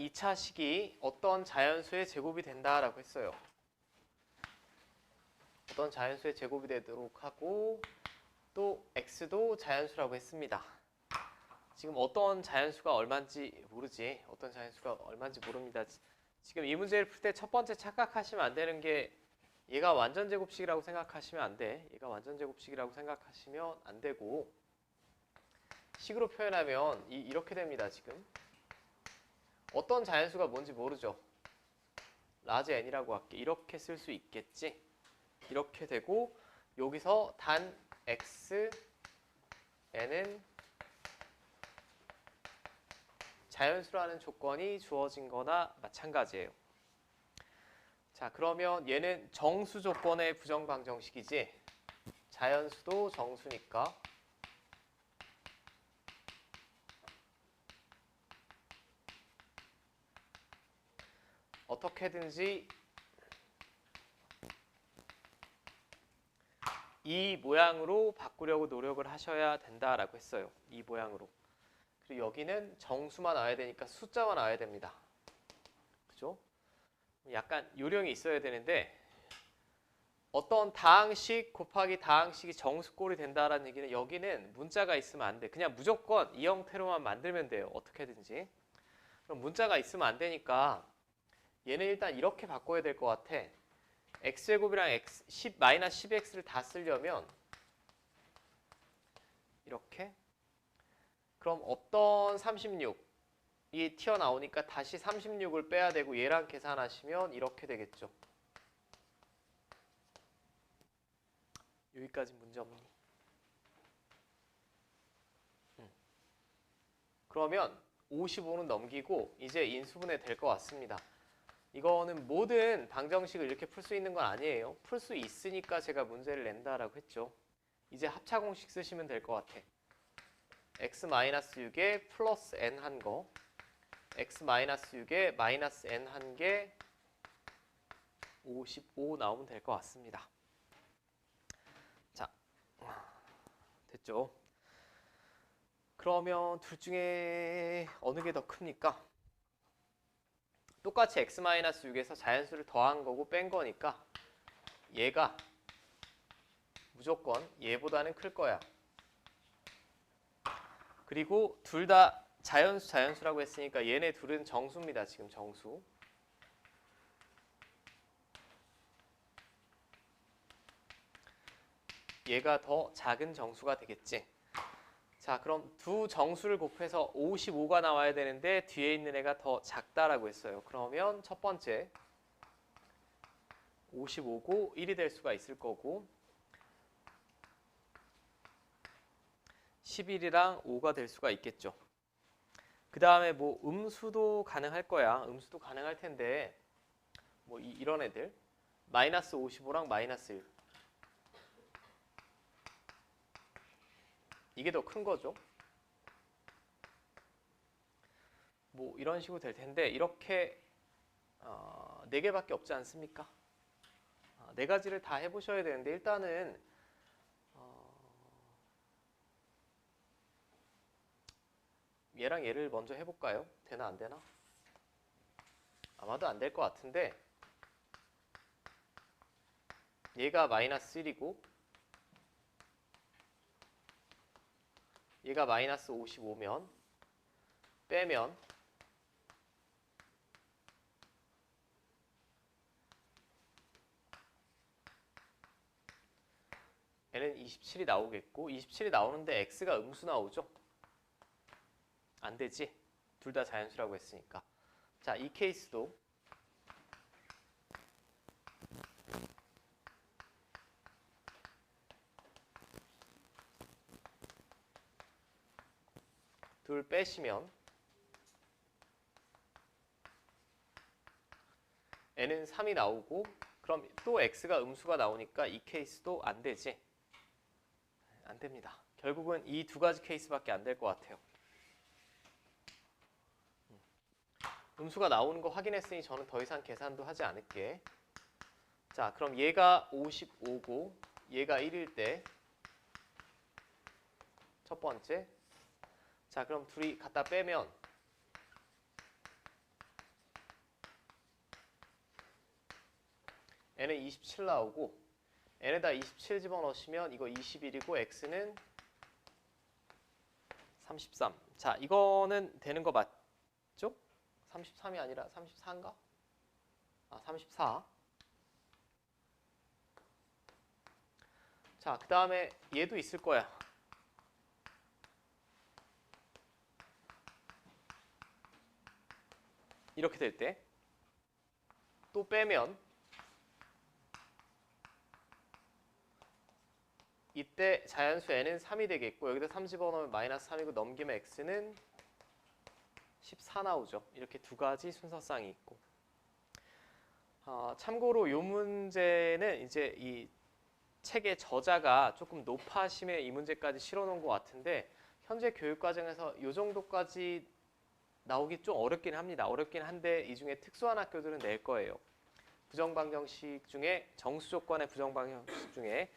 2차 식이 어떤 자연수의 제곱이 된다라고 했어요. 어떤 자연수의 제곱이 되도록 하고 또 x도 자연수라고 했습니다. 지금 어떤 자연수가 얼마인지 모르지. 어떤 자연수가 얼마인지 모릅니다. 지금 이 문제를 풀 때 첫 번째 착각하시면 안 되는 게 얘가 완전 제곱식이라고 생각하시면 안 돼. 얘가 완전 제곱식이라고 생각하시면 안 되고 식으로 표현하면 이렇게 됩니다. 지금 어떤 자연수가 뭔지 모르죠. 라지 n이라고 할게. 이렇게 쓸 수 있겠지. 이렇게 되고 여기서 단 x n은 자연수라는 조건이 주어진 거나 마찬가지예요. 자, 그러면 얘는 정수 조건의 부정방정식이지. 자연수도 정수니까 어떻게든지 이 모양으로 바꾸려고 노력을 하셔야 된다라고 했어요. 이 모양으로. 그리고 여기는 정수만 나와야 되니까 숫자만 나와야 됩니다. 그죠? 약간 요령이 있어야 되는데 어떤 다항식 곱하기 다항식이 정수꼴이 된다라는 얘기는 여기는 문자가 있으면 안 돼. 그냥 무조건 이 형태로만 만들면 돼요. 어떻게든지. 그럼 문자가 있으면 안 되니까 얘는 일단 이렇게 바꿔야 될 것 같아. x제곱이랑 x, 마이너스 10x를 다 쓰려면 이렇게. 그럼 어떤 36이 튀어나오니까 다시 36을 빼야 되고 얘랑 계산하시면 이렇게 되겠죠. 여기까지 문제 없니? 그러면 55는 넘기고 이제 인수분해 될 것 같습니다. 이거는 모든 방정식을 이렇게 풀 수 있는 건 아니에요. 풀 수 있으니까 제가 문제를 낸다라고 했죠. 이제 합차공식 쓰시면 될 것 같아. x-6에 플러스 n 한 거, x-6에 마이너스 n 한 개, 55 나오면 될 것 같습니다. 자, 됐죠? 그러면 둘 중에 어느 게 더 큽니까? 똑같이 x-6에서 자연수를 더한 거고 뺀 거니까 얘가 무조건 얘보다는 클 거야. 그리고 둘 다 자연수라고 했으니까 얘네 둘은 정수입니다. 지금 정수. 얘가 더 작은 정수가 되겠지. 자, 그럼 두 정수를 곱해서 55가 나와야 되는데 뒤에 있는 애가 더 작다라고 했어요. 그러면 첫 번째 55고 1이 될 수가 있을 거고 11이랑 5가 될 수가 있겠죠. 그 다음에 뭐 음수도 가능할 거야. 음수도 가능할 텐데 뭐 이런 애들 마이너스 55랑 마이너스 1 이게 더 큰 거죠. 뭐 이런 식으로 될 텐데 이렇게 4개밖에 없지 않습니까? 4가지를 다 해보셔야 되는데 일단은 얘랑 얘를 먼저 해볼까요? 되나 안 되나? 아마도 안 될 것 같은데 얘가 마이너스 1이고 얘가 마이너스 55면 빼면 얘는 27이 나오겠고 27이 나오는데 x가 음수 나오죠? 안 되지? 둘 다 자연수라고 했으니까. 자, 이 케이스도 둘 빼시면 n은 3이 나오고 그럼 또 x가 음수가 나오니까 이 케이스도 안 되지? 안 됩니다. 결국은 이 두 가지 케이스밖에 안 될 것 같아요. 음수가 나오는 거 확인했으니 저는 더 이상 계산도 하지 않을게. 자, 그럼 얘가 55고 얘가 1일 때 첫 번째. 자, 그럼 둘이 갖다 빼면 n은 27 나오고 n에다 27 집어넣으시면 이거 21이고 x는 33. 자, 이거는 되는 거 맞죠? 33이 아니라 34인가? 아, 34. 자, 그 다음에 얘도 있을 거야. 이렇게 될 때 또 빼면 이때 자연수 n은 3이 되겠고 여기다 3 집어넣으면 마이너스 3이고 넘기면 x는 14 나오죠. 이렇게 두 가지 순서쌍이 있고 참고로 이 문제는 이제 이 책의 저자가 조금 높아심에 이 문제까지 실어놓은 것 같은데 현재 교육과정에서 이 정도까지 나오기 좀 어렵긴 합니다. 어렵긴 한데 이 중에 특수한 학교들은 낼 거예요. 부정방정식 중에 정수 조건의 부정방정식 중에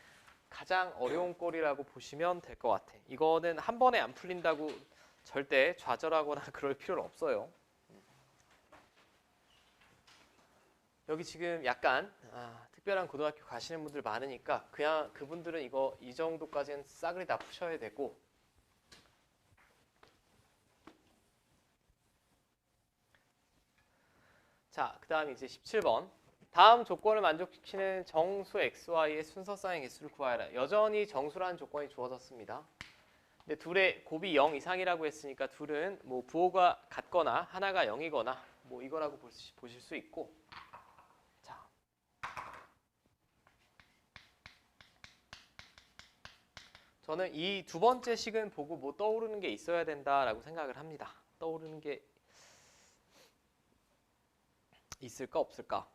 가장 어려운 꼴이라고 보시면 될 것 같아. 이거는 한 번에 안 풀린다고 절대 좌절하거나 그럴 필요는 없어요. 여기 지금 약간 특별한 고등학교 가시는 분들 많으니까 그냥 그분들은 이거 이 정도까지는 싸그리 다 푸셔야 되고 자, 그 다음 이제 17번 다음 조건을 만족시키는 정수 xy의 순서쌍의 개수를 구하여라. 여전히 정수라는 조건이 주어졌습니다. 근데 둘의 곱이 0 이상이라고 했으니까 둘은 뭐 부호가 같거나 하나가 0이거나 뭐 이거라고 보실 수 있고 자, 저는 이 두 번째 식은 보고 뭐 떠오르는 게 있어야 된다라고 생각을 합니다. 떠오르는 게 있을까 없을까?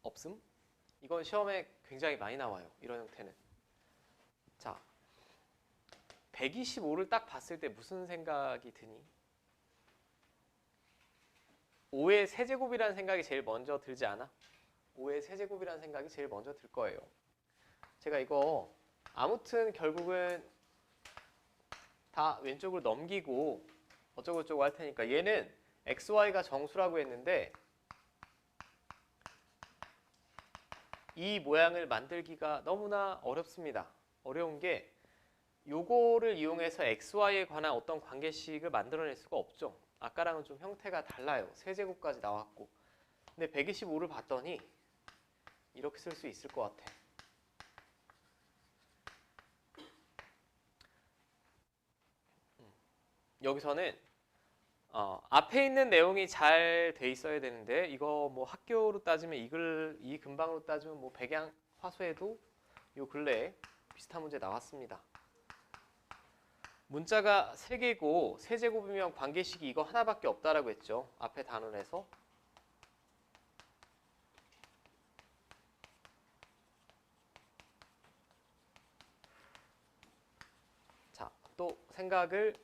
없음? 이건 시험에 굉장히 많이 나와요. 이런 형태는. 자, 125를 딱 봤을 때 무슨 생각이 드니? 5의 세제곱이라는 생각이 제일 먼저 들지 않아? 5의 세제곱이라는 생각이 제일 먼저 들 거예요. 제가 이거 아무튼 결국은 다 왼쪽으로 넘기고 어쩌고저쩌고 할 테니까 얘는 xy가 정수라고 했는데 이 모양을 만들기가 너무나 어렵습니다. 어려운 게 요거를 이용해서 xy에 관한 어떤 관계식을 만들어낼 수가 없죠. 아까랑은 좀 형태가 달라요. 세제곱까지 나왔고. 근데 125를 봤더니 이렇게 쓸 수 있을 것 같아. 여기서는 앞에 있는 내용이 잘 돼 있어야 되는데 이거 뭐 학교로 따지면 이 근방으로 따지면 뭐 백양 화소에도 요 근래에 비슷한 문제 나왔습니다. 문자가 3개고 세제곱이면 관계식이 이거 하나밖에 없다라고 했죠. 앞에 단원에서. 자, 또 생각을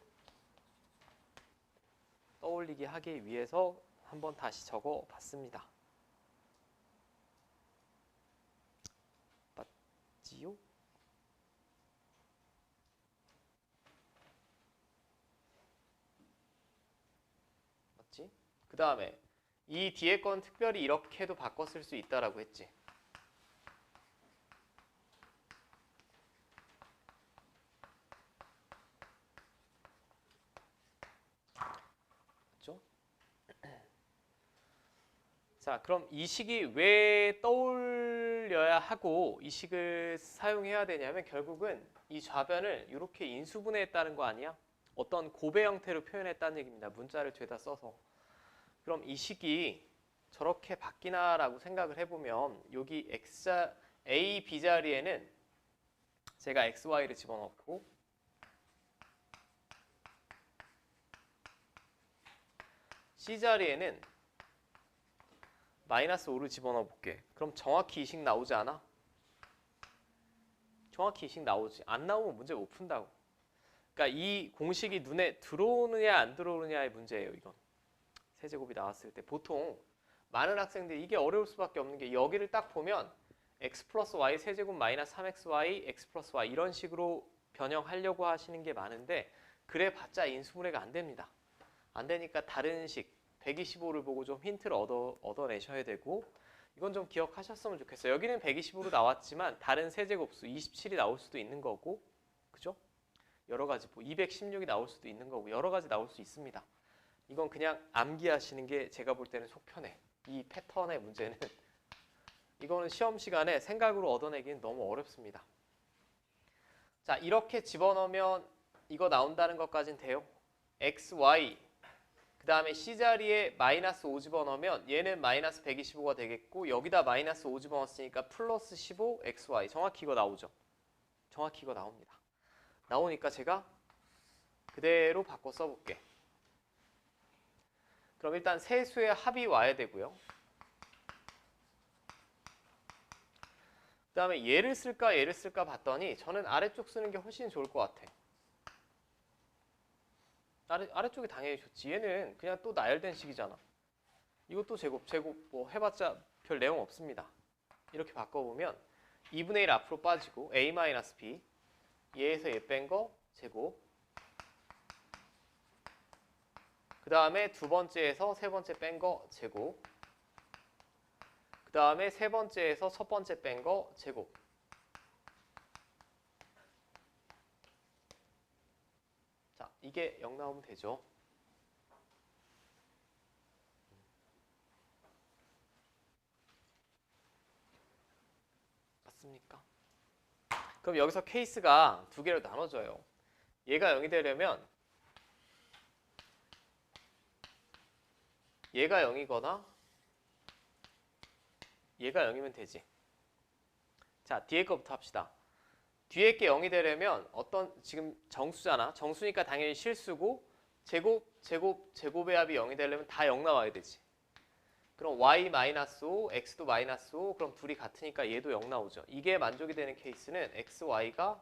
떠올리게 하기 위해서 한번 다시 적어 봤습니다. 맞지요? 맞지? 그 다음에 이 뒤에 건 특별히 이렇게도 바꿔 쓸 수 있다라고 했지. 맞죠? 자, 그럼 이 식이 왜 떠올려야 하고 이 식을 사용해야 되냐면 결국은 이 좌변을 이렇게 인수분해했다는 거 아니야? 어떤 곱의 형태로 표현했다는 얘기입니다. 문자를 죄다 써서. 그럼 이 식이 저렇게 바뀌나라고 생각을 해보면 여기 A, B 자리에는 제가 XY를 집어넣고 C 자리에는 마이너스 5를 집어넣어 볼게. 그럼 정확히 이 식 나오지 않아? 정확히 이 식 나오지. 안 나오면 문제 못 푼다고. 그러니까 이 공식이 눈에 들어오느냐 안 들어오느냐의 문제예요. 이건. 세제곱이 나왔을 때 보통 많은 학생들이 이게 어려울 수밖에 없는 게 여기를 딱 보면 x 플러스 y 세제곱 마이너스 3xy x 플러스 y 이런 식으로 변형하려고 하시는 게 많은데 그래 봤자 인수분해가 안 됩니다. 안 되니까 다른 식 125를 보고 좀 힌트를 얻어내셔야 되고 이건 좀 기억하셨으면 좋겠어요. 여기는 120으로 나왔지만 다른 세제곱수 27이 나올 수도 있는 거고, 그죠? 여러 가지 뭐 216이 나올 수도 있는 거고 여러 가지 나올 수 있습니다. 이건 그냥 암기하시는 게 제가 볼 때는 속 편해. 이 패턴의 문제는 이거는 시험 시간에 생각으로 얻어내기는 너무 어렵습니다. 자, 이렇게 집어넣으면 이거 나온다는 것까지는 돼요. x, y 그 다음에 C자리에 마이너스 5 집어넣으면 얘는 마이너스 125가 되겠고 여기다 마이너스 5 집어넣었으니까 플러스 15 XY 정확히 이거 나오죠. 정확히 이거 나옵니다. 나오니까 제가 그대로 바꿔 써볼게. 그럼 일단 세수의 합이 와야 되고요. 그 다음에 얘를 쓸까 얘를 쓸까 봤더니 저는 아래쪽 쓰는 게 훨씬 좋을 것 같아. 아래쪽이 당연히 좋지. 얘는 그냥 또 나열된 식이잖아. 이것도 제곱 뭐 해봤자 별 내용 없습니다. 이렇게 바꿔보면 2분의 1 앞으로 빠지고 a-b 얘에서 얘 뺀 거 제곱 그 다음에 두 번째에서 세 번째 뺀 거 제곱 그 다음에 세 번째에서 첫 번째 뺀 거 제곱 자, 이게 0 나오면 되죠. 맞습니까? 그럼 여기서 케이스가 두 개로 나눠져요. 얘가 0이 되려면 얘가 0이거나 얘가 0이면 되지. 자, 뒤에 거부터 합시다. 뒤에 게 0이 되려면 어떤 지금 정수잖아. 정수니까 당연히 실수고 제곱의 합이 0이 되려면 다 0 나와야 되지. 그럼 y-5, x도 -5 그럼 둘이 같으니까 얘도 0 나오죠. 이게 만족이 되는 케이스는 x, y가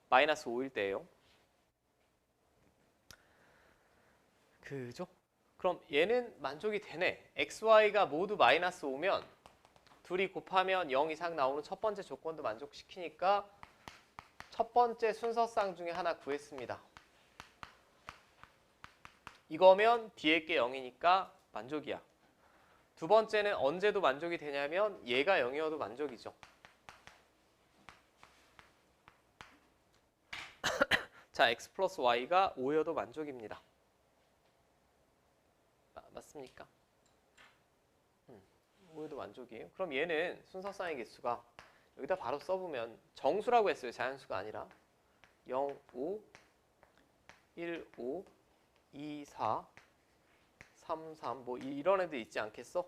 -5일 때예요. 그죠? 그럼 얘는 만족이 되네. x, y가 모두 -5면 둘이 곱하면 0 이상 나오는 첫 번째 조건도 만족시키니까 첫 번째 순서쌍 중에 하나 구했습니다. 이거면 뒤에 게 0이니까 만족이야. 두 번째는 언제도 만족이 되냐면 얘가 0이어도 만족이죠. 자, x 플러스 y가 5여도 만족입니다. 맞습니까? 5여도 만족이에요. 그럼 얘는 순서쌍의 개수가 여기다 바로 써보면 정수라고 했어요. 자연수가 아니라 0, 5, 1, 5, 2, 4, 3, 3 뭐 이런 애들 있지 않겠어?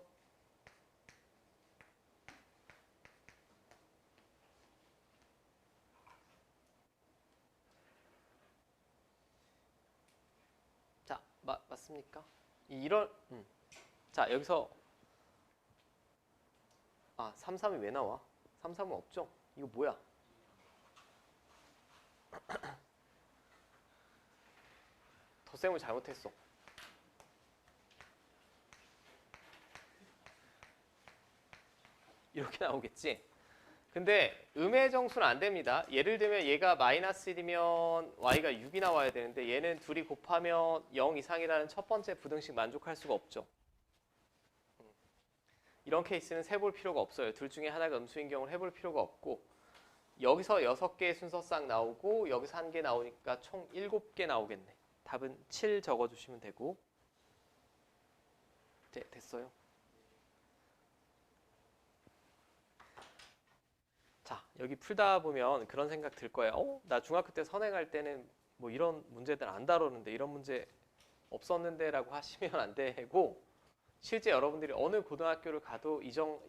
자, 맞습니까? 이런 자, 여기서 3, 3이 왜 나와? 3, 3은 없죠? 이거 뭐야? 덧셈을 잘못했어. 이렇게 나오겠지? 근데 음의 정수는 안 됩니다. 예를 들면 얘가 -1이면 y가 6이 나와야 되는데 얘는 둘이 곱하면 0 이상이라는 첫 번째 부등식 만족할 수가 없죠. 이런 케이스는 세볼 필요가 없어요. 둘 중에 하나가 음수인 경우는 해볼 필요가 없고 여기서 6개의 순서쌍 나오고 여기서 1개 나오니까 총 7개 나오겠네. 답은 7 적어주시면 되고 네, 됐어요. 자, 여기 풀다 보면 그런 생각 들 거예요. 나 중학교 때 선행할 때는 뭐 이런 문제들 안 다루는데 이런 문제 없었는데 라고 하시면 안 되고 실제 여러분들이 어느 고등학교를 가도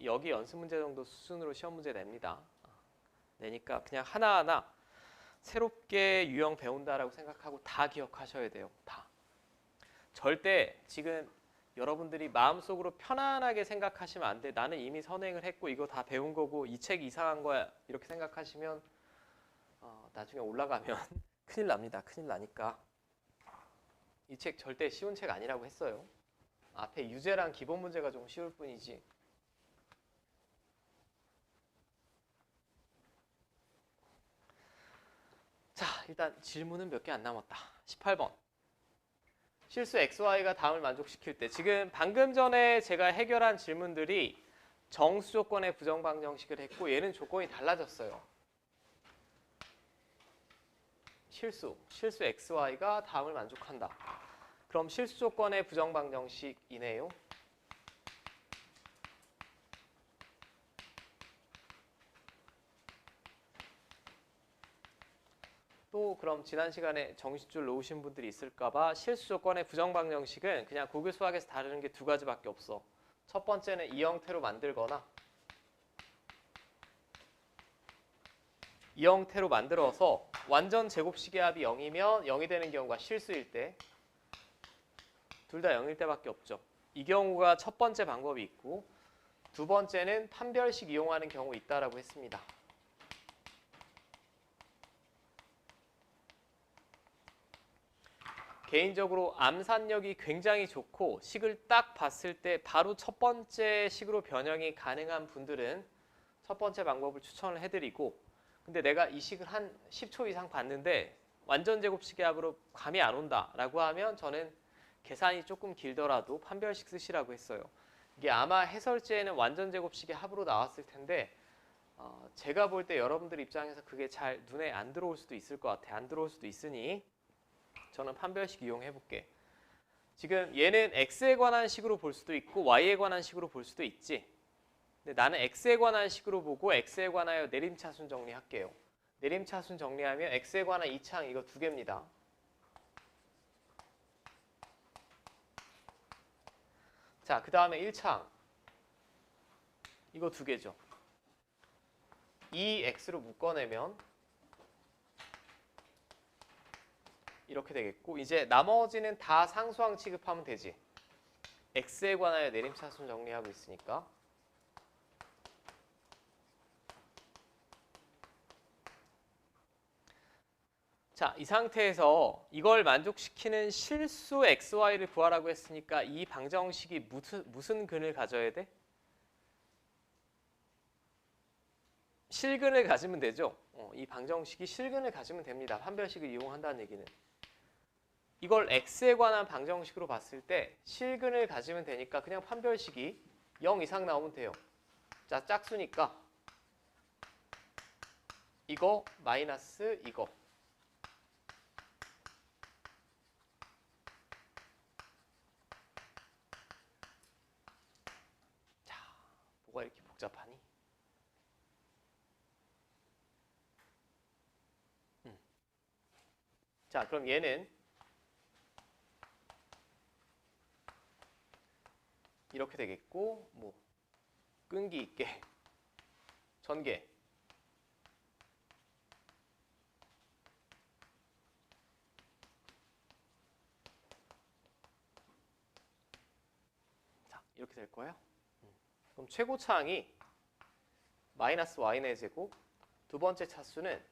여기 연습 문제 정도 수준으로 시험 문제 냅니다. 내니까 그냥 하나하나 새롭게 유형 배운다라고 생각하고 다 기억하셔야 돼요. 다. 절대 지금 여러분들이 마음속으로 편안하게 생각하시면 안 돼. 나는 이미 선행을 했고 이거 다 배운 거고 이 책 이상한 거야. 이렇게 생각하시면 나중에 올라가면 큰일 납니다. 큰일 나니까. 이 책 절대 쉬운 책 아니라고 했어요. 앞에 유제랑 기본 문제가 좀 쉬울 뿐이지. 자, 일단 질문은 몇 개 안 남았다. 18번. 실수 xy가 다음을 만족시킬 때 지금 방금 전에 제가 해결한 질문들이 정수 조건의 부정방정식을 했고 얘는 조건이 달라졌어요. 실수 xy가 다음을 만족한다. 그럼 실수 조건의 부정방정식이네요. 또 그럼 지난 시간에 정신줄 놓으신 분들이 있을까봐 실수 조건의 부정방정식은 그냥 고교 수학에서 다루는 게 두 가지밖에 없어. 첫 번째는 이 형태로 만들거나 이 형태로 만들어서 완전 제곱식의 합이 0이면 0이 되는 경우가 실수일 때, 둘 다 0일 때밖에 없죠. 이 경우가 첫 번째 방법이 있고 두 번째는 판별식 이용하는 경우 있다라고 했습니다. 개인적으로 암산력이 굉장히 좋고 식을 딱 봤을 때 바로 첫 번째 식으로 변형이 가능한 분들은 첫 번째 방법을 추천을 해드리고, 근데 내가 이 식을 한 10초 이상 봤는데 완전 제곱식의 합으로 감이 안 온다라고 하면 저는 계산이 조금 길더라도 판별식 쓰시라고 했어요. 이게 아마 해설지에는 완전 제곱식의 합으로 나왔을 텐데 제가 볼 때 여러분들 입장에서 그게 잘 눈에 안 들어올 수도 있을 것 같아요. 안 들어올 수도 있으니 저는 판별식 이용해 볼게. 지금 얘는 x에 관한 식으로 볼 수도 있고 y에 관한 식으로 볼 수도 있지. 근데 나는 x에 관한 식으로 보고 x에 관하여 내림차순 정리할게요. 내림차순 정리하면 x에 관한 2창 이거 두 개입니다. 자, 그 다음에 1창 이거 두 개죠. 이 x로 묶어내면 이렇게 되겠고, 이제 나머지는 다 상수항 취급하면 되지. x에 관하여 내림차순 정리하고 있으니까. 자, 이 상태에서 이걸 만족시키는 실수 xy를 구하라고 했으니까 이 방정식이 무슨 근을 가져야 돼? 실근을 가지면 되죠. 이 방정식이 실근을 가지면 됩니다. 판별식을 이용한다는 얘기는. 이걸 x에 관한 방정식으로 봤을 때 실근을 가지면 되니까 그냥 판별식이 0 이상 나오면 돼요. 자, 짝수니까 이거 마이너스 이거. 자, 뭐가 이렇게 복잡하니? 자, 그럼 얘는 이렇게 되겠고, 뭐 끈기 있게 전개. 자, 이렇게 될 거예요. 그럼 최고차항이 마이너스 y의 제곱, 두 번째 차수는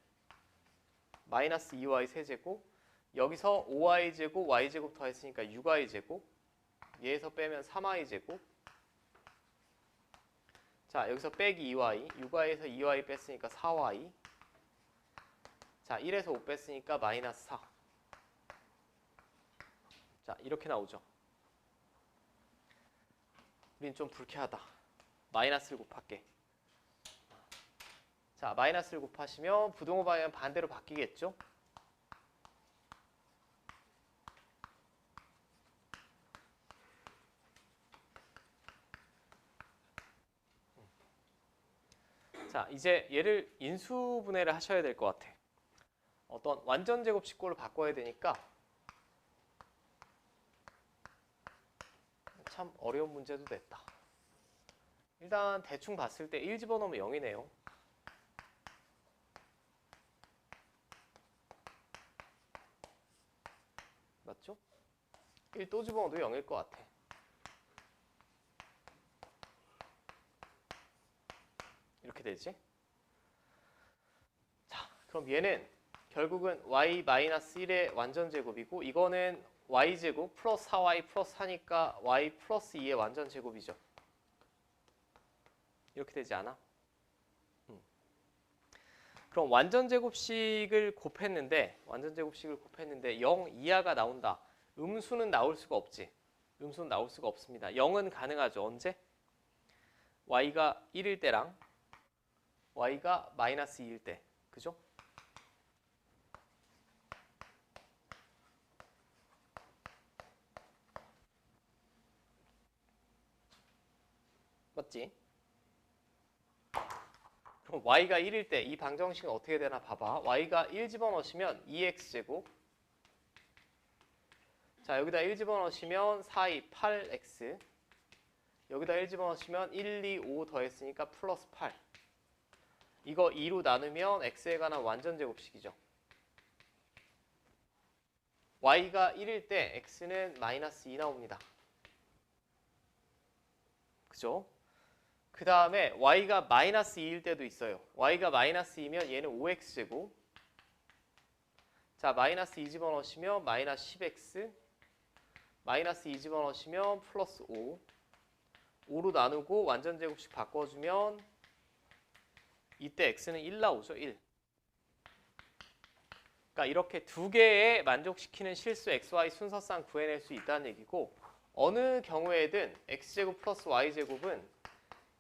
마이너스 2y 세제곱, 여기서 5y 제곱, y 제곱 더했으니까 6y 제곱, 얘에서 빼면 3y 제곱. 자, 여기서 빼기 2y, 6y에서 2y 뺐으니까 4y. 자, 1에서 5 뺐으니까 마이너스 4. 자, 이렇게 나오죠. 우린 좀 불쾌하다. 마이너스를 곱할게. 자, 마이너스를 곱하시면 부동호 방향은 반대로 바뀌겠죠? 자, 이제 얘를 인수분해를 하셔야 될 것 같아. 어떤 완전 제곱식꼴로 바꿔야 되니까 참 어려운 문제도 됐다. 일단 대충 봤을 때 1 집어넣으면 0이네요. 맞죠? 1 또 집어넣어도 0일 것 같아. 이렇게 되지? 자, 그럼 얘는 결국은 y-1의 완전 제곱이고, 이거는 y제곱 플러스 4y 플러스 4니까 y 플러스 2의 완전 제곱이죠. 이렇게 되지 않아? 그럼 완전 제곱식을 곱했는데 0 이하가 나온다. 음수는 나올 수가 없지. 음수는 나올 수가 없습니다. 0은 가능하죠. 언제? y가 1일 때랑 y가 마이너스 2일 때. 그죠? 맞지? 그럼 y가 1일 때 이 방정식은 어떻게 되나 봐봐. y가 1 집어넣으시면 2x제곱. 자, 여기다 1 집어넣으시면 4, 2, 8x. 여기다 1 집어넣으시면 1, 2, 5 더했으니까 플러스 8. 이거 2로 나누면 x에 관한 완전 제곱식이죠. y가 1일 때 x는 마이너스 2 나옵니다. 그죠? 그 다음에 y가 마이너스 2일 때도 있어요. y가 마이너스 2면 얘는 5x제곱. 자, 마이너스 2 집어넣으시면 마이너스 10x. 마이너스 2 집어넣으시면 플러스 5. 5로 나누고 완전 제곱식 바꿔주면 이때 x는 1 나오죠. 1. 그러니까 이렇게 두 개의 만족시키는 실수 xy 순서상 구해낼 수 있다는 얘기고, 어느 경우에든 x제곱 플러스 y제곱은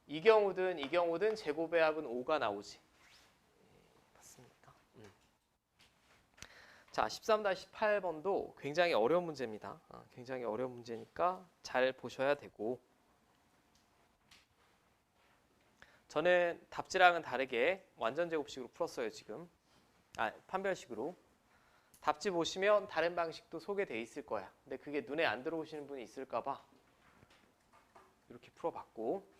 이 경우든 제곱의 합은 5가 나오지. 맞습니까? 자, 13-8번도 굉장히 어려운 문제입니다. 굉장히 어려운 문제니까 잘 보셔야 되고, 저는 답지랑은 다르게 완전 제곱식으로 풀었어요. 지금 판별식으로. 답지 보시면 다른 방식도 소개돼 있을 거야. 근데 그게 눈에 안 들어오시는 분이 있을까 봐 이렇게 풀어봤고,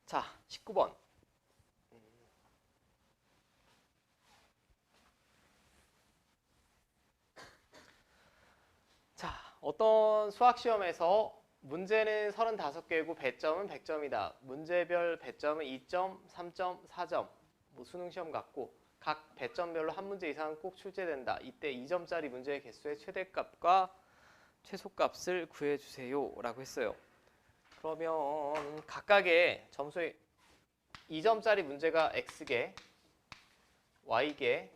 자, 19번. 자, 어떤 수학시험에서 문제는 35개고 배점은 100점이다. 문제별 배점은 2점, 3점, 4점. 뭐 수능시험 같고 각 배점별로 한 문제 이상은 꼭 출제된다. 이때 2점짜리 문제의 개수의 최대값과 최소값을 구해주세요 라고 했어요. 그러면 각각의 점수의 2점짜리 문제가 x개, y개,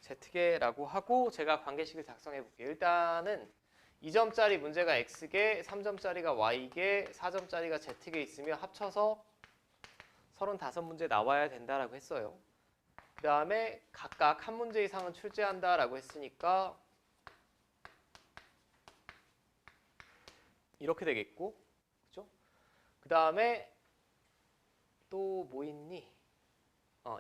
z개라고 하고 제가 관계식을 작성해 볼게요. 일단은 2점짜리 문제가 x개, 3점짜리가 y개, 4점짜리가 z개 있으면 합쳐서 35문제 나와야 된다라고 했어요. 그 다음에 각각 한 문제 이상은 출제한다라고 했으니까 이렇게 되겠고, 그 다음에 또 뭐 있니?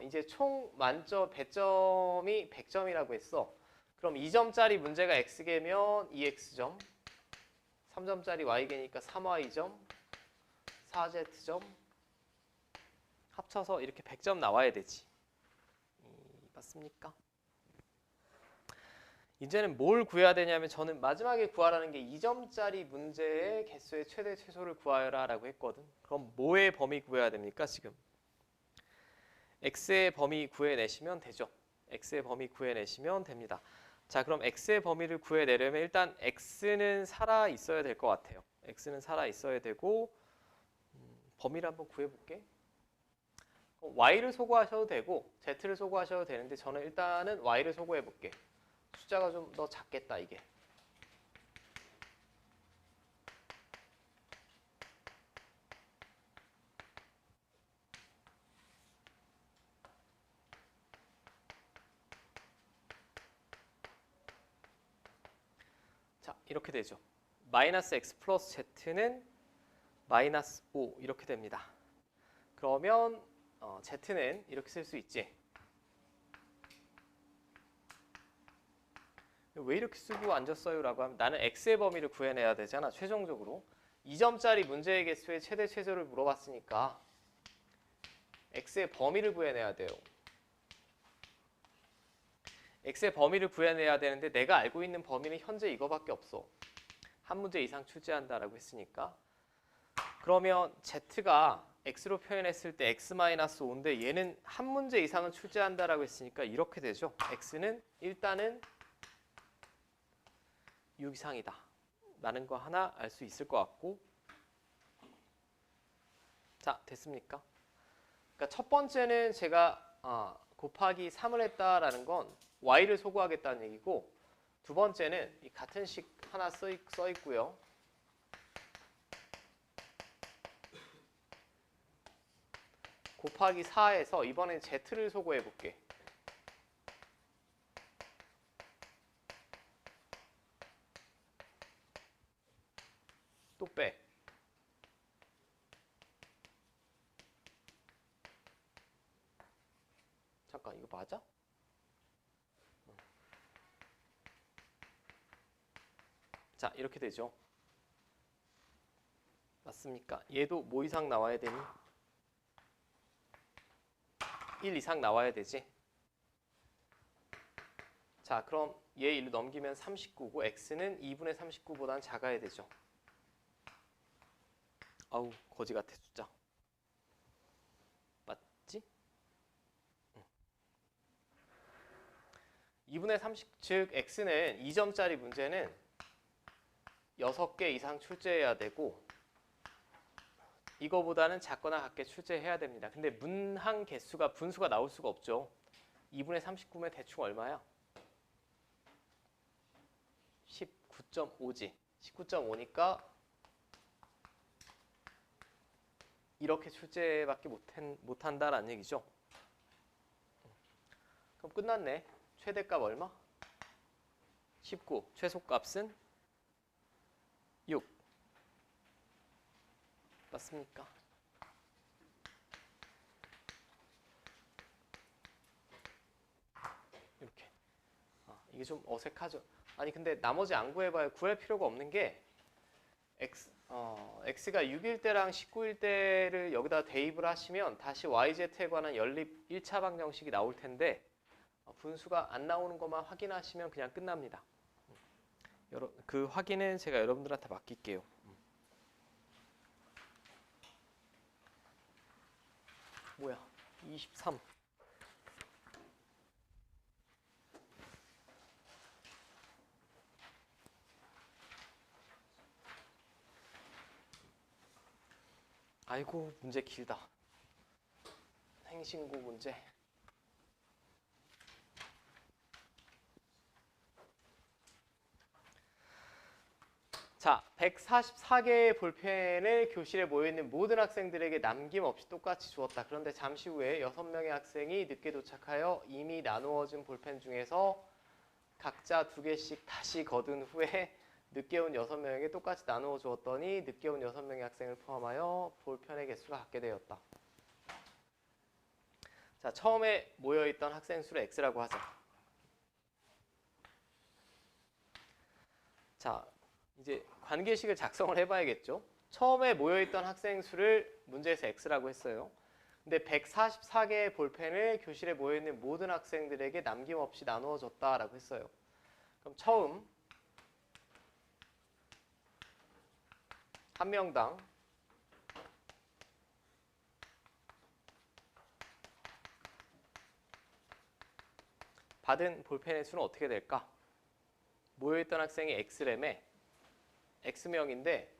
이제 총 만점 배점이 100점이라고 했어. 그럼 2점짜리 문제가 x개면 2x점, 3점짜리 y개니까 3y점, 4z점 합쳐서 이렇게 100점 나와야 되지. 맞습니까? 이제는 뭘 구해야 되냐면, 저는 마지막에 구하라는 게 2점짜리 문제의 개수의 최대 최소를 구하여라 라고 했거든. 그럼 뭐의 범위 구해야 됩니까? 지금 x의 범위 구해내시면 되죠. x의 범위 구해내시면 됩니다. 자, 그럼 x의 범위를 구해내려면 일단 x는 살아 있어야 될 것 같아요. x는 살아 있어야 되고, 범위를 한번 구해볼게. y를 소구하셔도 되고 z를 소구하셔도 되는데, 저는 일단은 y를 소구해볼게. 숫자가 좀 더 작겠다 이게. 자, 이렇게 되죠. 마이너스 x 플러스 z는 마이너스 5 이렇게 됩니다. 그러면 z는 이렇게 쓸 수 있지. 왜 이렇게 쓰고 앉았어요? 라고 하면 나는 x의 범위를 구해내야 되잖아. 최종적으로 2점짜리 문제의 개수의 최대 최소를 물어봤으니까 x의 범위를 구해내야 돼요. x의 범위를 구해내야 되는데 내가 알고 있는 범위는 현재 이거밖에 없어. 한 문제 이상 출제한다라고 했으니까. 그러면 z가 x로 표현했을 때 x-5인데 얘는 한 문제 이상은 출제한다라고 했으니까 이렇게 되죠. x는 일단은 6 이상이다 라는 거 하나 알 수 있을 것 같고, 자 됐습니까? 그러니까 첫 번째는 제가 곱하기 3을 했다라는 건 y를 소구하겠다는 얘기고, 두 번째는 이 같은 식 하나 써 있고요. 곱하기 4에서 이번엔 z를 소구해 볼게. 또 빼. 잠깐 이거 맞아? 자 이렇게 되죠. 맞습니까? 얘도 뭐 이상 나와야 되니? 1 이상 나와야 되지. 자 그럼 얘 1로 넘기면 39고 x는 2분의 39보다는 작아야 되죠. 아우 거지 같아 숫자. 맞지? 2분의 30, 즉 x는 2점짜리 문제는 6개 이상 출제해야 되고 이거보다는 작거나 같게 출제해야 됩니다. 근데 문항 개수가 분수가 나올 수가 없죠. 2분의 39면 대충 얼마야? 19.5지. 19.5니까 이렇게 출제밖에 못한다라는 얘기죠. 그럼 끝났네. 최대값 얼마? 19. 최소값은 6. 맞습니까? 이렇게. 이게 좀 어색하죠. 아니 근데 나머지 안 구해봐요. 구할 필요가 없는 게 x가 6일 때랑 19일 때를 여기다 대입을 하시면 다시 yz에 관한 연립 1차 방정식이 나올 텐데 분수가 안 나오는 것만 확인하시면 그냥 끝납니다. 그 확인은 제가 여러분들한테 맡길게요. 뭐야? 23. 아이고 문제 길다. 행신고 문제. 자, 144개의 볼펜을 교실에 모여있는 모든 학생들에게 남김없이 똑같이 주었다. 그런데 잠시 후에 6명의 학생이 늦게 도착하여 이미 나누어진 볼펜 중에서 각자 2개씩 다시 거둔 후에 늦게 온 6명에게 똑같이 나누어 주었더니 늦게 온 6명의 학생을 포함하여 볼펜의 개수가 같게 되었다. 자, 처음에 모여있던 학생 수를 x라고 하자. 자, 이제 관계식을 작성을 해봐야겠죠. 처음에 모여있던 학생 수를 문제에서 x라고 했어요. 근데 144개의 볼펜을 교실에 모여있는 모든 학생들에게 남김없이 나누어 줬다라고 했어요. 그럼 처음 한 명당 받은 볼펜의 수는 어떻게 될까? 모여있던 학생이 x램에 x명인데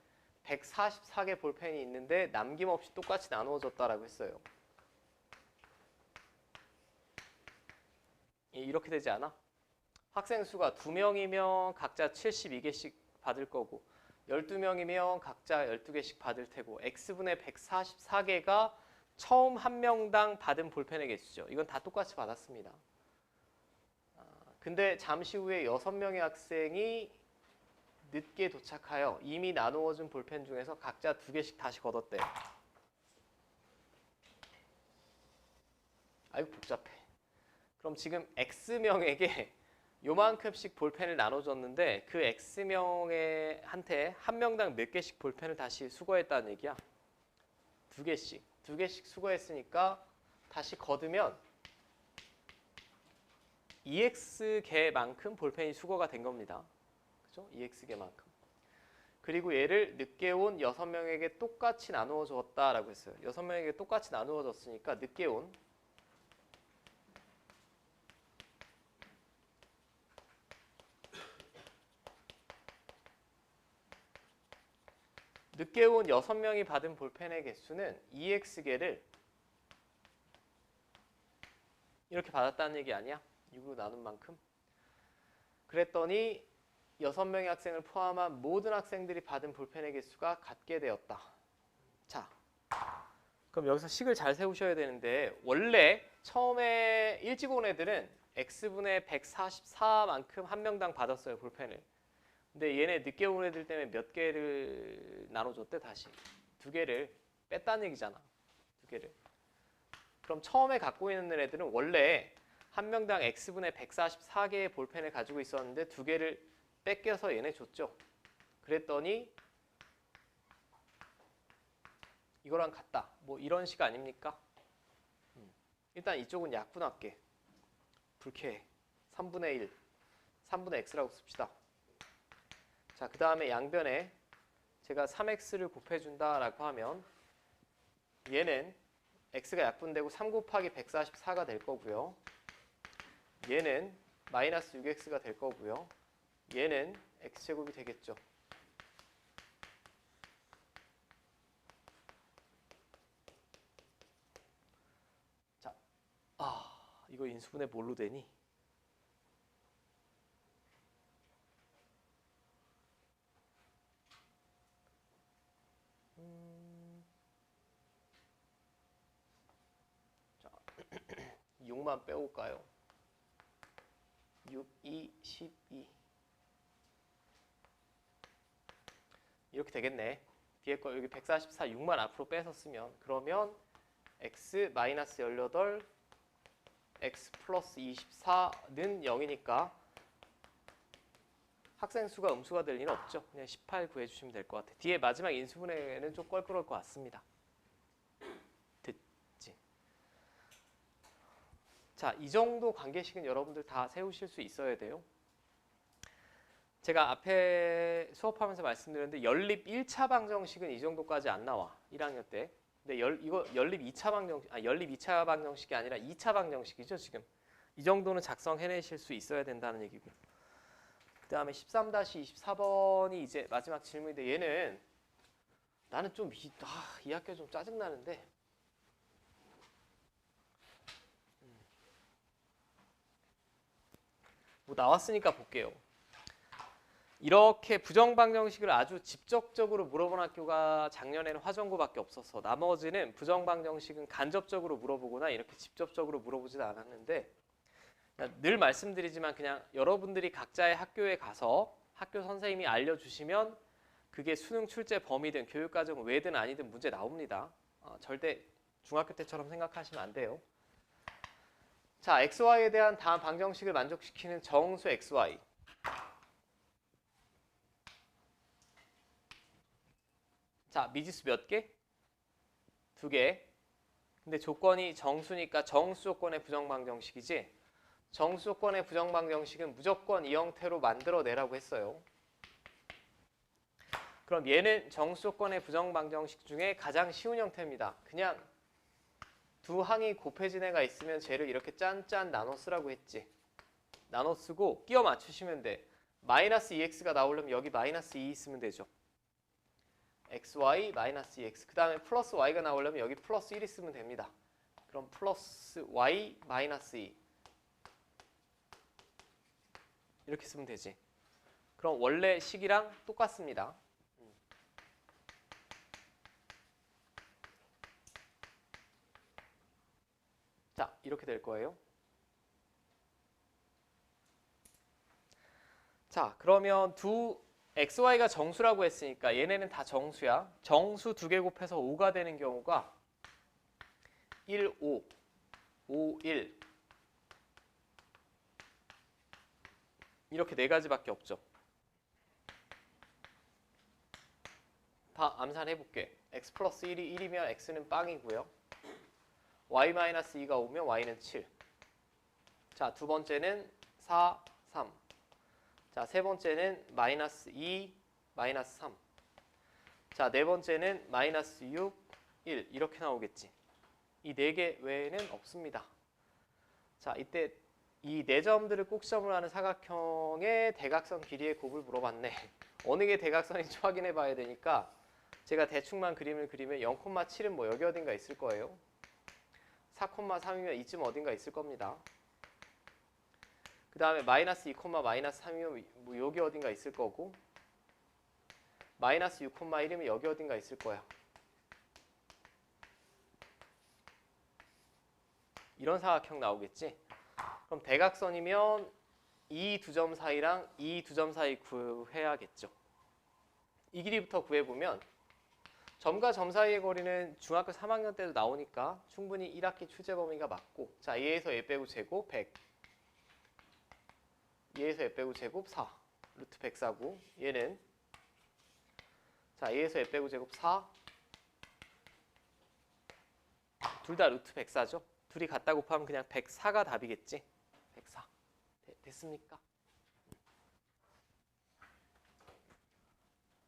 144개 볼펜이 있는데 남김없이 똑같이 나누어졌다라고 했어요. 이렇게 되지 않아? 학생 수가 2명이면 각자 72개씩 받을 거고 12명이면 각자 12개씩 받을 테고 x분의 144개가 처음 한 명당 받은 볼펜의 개수죠. 이건 다 똑같이 받았습니다. 근데 잠시 후에 6명의 학생이 늦게 도착하여 이미 나누어준 볼펜 중에서 각자 2개씩 다시 걷었대요. 아이고 복잡해. 그럼 지금 X명에게 요만큼씩 볼펜을 나눠줬는데 그 X명의 한테 한 명당 몇 개씩 볼펜을 다시 수거했다는 얘기야? 2개씩. 2개씩 수거했으니까 다시 거두면 EX개만큼 볼펜이 수거가 된 겁니다. 그죠? EX개만큼. 그리고 얘를 늦게 온 6명에게 똑같이 나누어 주었다라고 했어요. 6명에게 똑같이 나누어 줬으니까 늦게 온 늦게 온 6명이 받은 볼펜의 개수는 2x개를 이렇게 받았다는 얘기 아니야? 6으로 나눈 만큼. 그랬더니 6명의 학생을 포함한 모든 학생들이 받은 볼펜의 개수가 같게 되었다. 자, 그럼 여기서 식을 잘 세우셔야 되는데 원래 처음에 일찍 온 애들은 x분의 144만큼 한 명당 받았어요, 볼펜을. 근데 얘네 늦게 온 애들 때문에 몇 개를 나눠줬대? 다시 2개를 뺐다는 얘기잖아. 2개를. 그럼 처음에 갖고 있는 애들은 원래 한 명당 x분의 144개의 볼펜을 가지고 있었는데 2개를 뺏겨서 얘네 줬죠. 그랬더니 이거랑 같다. 뭐 이런 식 아닙니까? 일단 이쪽은 약분할게. 불쾌해. 3분의 1, 3분의 x라고 씁시다. 자, 그 다음에 양변에 제가 3x를 곱해준다라고 하면 얘는 x가 약분되고 3 곱하기 144가 될 거고요. 얘는 마이너스 6x가 될 거고요. 얘는 x제곱이 되겠죠. 자, 이거 인수분해 뭘로 되니? 자, 6만 빼올까요? 6, 2, 12 이렇게 되겠네. 뒤에 거 여기 144, 6만 앞으로 빼서 쓰면 그러면 x 마이너스 18, x 플러스 24는 0이니까 학생 수가 음수가 될 리는 없죠. 그냥 18 구해주시면 될 것 같아요. 뒤에 마지막 인수분해는 좀 껄끄러울 것 같습니다. 됐지? 자, 이 정도 관계식은 여러분들 다 세우실 수 있어야 돼요. 제가 앞에 수업하면서 말씀드렸는데 연립 1차 방정식은 이 정도까지 안 나와. 1학년 때. 근데 이거 연립 2차 방정식, 연립 2차 방정식이 아니라 2차 방정식이죠, 지금. 이 정도는 작성해내실 수 있어야 된다는 얘기고. 그 다음에 13-24번이 이제 마지막 질문인데 얘는 나는 좀 이 학교 좀 짜증나는데 뭐 나왔으니까 볼게요. 이렇게 부정방정식을 아주 직접적으로 물어본 학교가 작년에는 화정고밖에 없어서 나머지는 부정방정식은 간접적으로 물어보거나 이렇게 직접적으로 물어보지도 않았는데 늘 말씀드리지만 그냥 여러분들이 각자의 학교에 가서 학교 선생님이 알려주시면 그게 수능 출제 범위든 교육과정 외든 아니든 문제 나옵니다. 절대 중학교 때처럼 생각하시면 안 돼요. 자, xy에 대한 다음 방정식을 만족시키는 정수 xy. 자, 미지수 몇 개? 2개. 근데 조건이 정수니까 정수 조건의 부정방정식이지. 정수 조건의 부정방정식은 무조건 이 형태로 만들어내라고 했어요. 그럼 얘는 정수 조건의 부정방정식 중에 가장 쉬운 형태입니다. 그냥 두 항이 곱해진 애가 있으면 쟤를 이렇게 짠짠 나눠 쓰라고 했지. 나눠 쓰고 끼워 맞추시면 돼. 마이너스 2x가 나오려면 여기 마이너스 2 있으면 되죠. xy 마이너스 2x. 그 다음에 플러스 y가 나오려면 여기 플러스 1 있으면 됩니다. 그럼 플러스 y 마이너스 2 이렇게 쓰면 되지. 그럼 원래 식이랑 똑같습니다. 자, 이렇게 될 거예요. 자, 그러면 xy가 정수라고 했으니까 얘네는 다 정수야. 정수 2개 곱해서 5가 되는 경우가 1, 5, 5, 1 이렇게 네 가지밖에 없죠. 다 암산해볼게. x 플러스 1이 1이면 x는 빵이고요. y 마이너스 2가 오면 y는 7. 자, 두 번째는 4, 3. 자, 세 번째는 마이너스 2, 마이너스 3. 자, 네 번째는 마이너스 6, 1 이렇게 나오겠지. 이 네 개 외에는 없습니다. 자, 이때 이 네 점들을 꼭지점으로 하는 사각형의 대각선 길이의 곱을 물어봤네. 어느 게 대각선인지 확인해 봐야 되니까 제가 대충만 그림을 그리면 0,7은 뭐 여기 어딘가 있을 거예요. 4,3이면 이쯤 어딘가 있을 겁니다. 그 다음에 마이너스 2, 마이너스 3이면 뭐 여기 어딘가 있을 거고, 마이너스 6,1이면 여기 어딘가 있을 거야. 이런 사각형 나오겠지? 그럼 대각선이면 이 두 점 사이랑 이 두 점 사이 구해야겠죠. 이 길이부터 구해보면 점과 점 사이의 거리는 중학교 3학년 때도 나오니까 충분히 1학기 출제 범위가 맞고, 자, 2에서 얘 빼고 제곱 100, 2에서 얘 빼고 제곱 4, 루트 104고, 얘는 자, 2에서 얘 빼고 제곱 4, 둘 다 루트 104죠. 둘이 갖다 곱하면 그냥 104가 답이겠지. 104. 됐습니까?